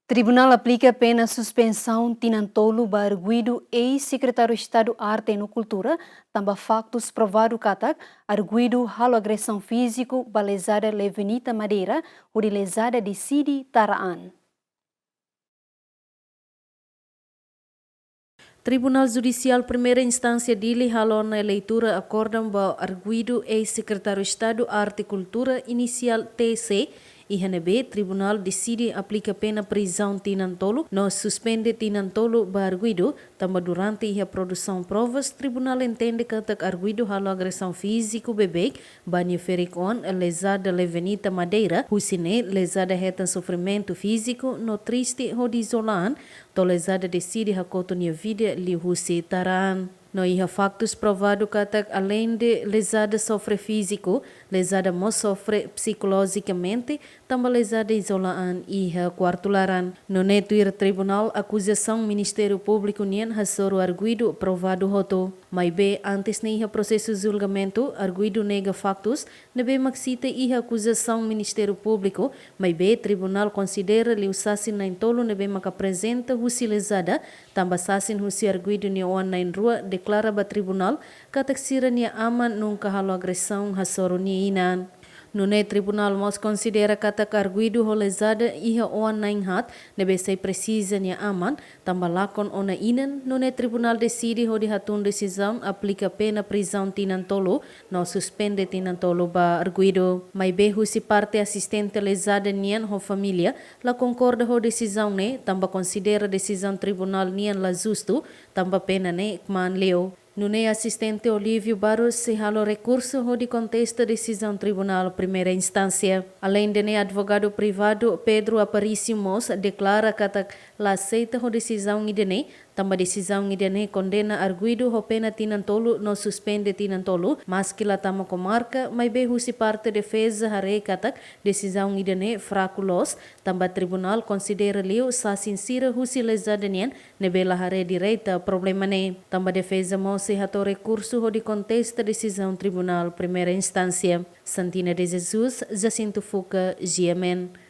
Tribunal aplica pena suspensão tinantolo para arguido ex-secretário de Estado Arte e Cultura, também factos provado katak, arguido halo agressão físico, balezada Levenita Madeira, utilizada de Sidi Taraan. Tribunal Judicial Primeira Instância dili halou na leitura acórdão ba arguido ex-secretário de Estado Arte e Cultura inicial TC e HNB, Tribunal decide aplica pena prisão tinantolo, no suspende tinantolo ba arguido, também durante a produção provas, Tribunal entende que tak arguido halo agressão físico bebê, banho fericon, lesada Levenita Madeira, husine, lesada reta sofrimento físico, no triste hodizolan, to lesada decide hakoto nia vida li husi taran. No iha factos provado que além de lesada sofre físico, lesada mo sofre psicologicamente, também lesada isolaan iha quartularan. No neto ir tribunal, acusação Ministério Público nian hasoro arguido provado hoto. Mas be antes na iha processo julgamento, arguido nega factos, nebe maxita iha acusação Ministério Público, mas be tribunal considera li usasin na intolo nebe mak apresenta husi lesada, tambah sasin husi arguido ni on na rua declara ba tribunal kataksira nia aman nunca halo agressão hasoro ni inan. No tribunal mos considera kata arguido holezada iha oan nain hat nebe sei precisa nia aman tambah lakon ona inan no tribunal decide hodi hatun decisão aplica pena prisão tinantolo no suspende tinantolo ba arguido mai behu si parte assistente lesada nian ho família la concorda ho decisão ne tambah considera decisão tribunal nian la justo tambah pena ne kman leo. No assistente Olívio Barros se halo recurso de contesta decisão Tribunal Primeira Instância. Além de advogado privado Pedro Aparício Mos declara que la aceita a decisão idene, também decisão idene condena arguido ho pena tinantolo no suspende tinantolo, mas que la tama comarca, mas behu si parte defesa hare katak decisão idene fraculos, também tribunal considera leu sa sincera husi lesada nian nebela hare direita problema ne, também defesa Mos se hato recurso de contesta decisão Tribunal Primeira Instância. Santina de Jesus, Jacinto Fuca, GMN.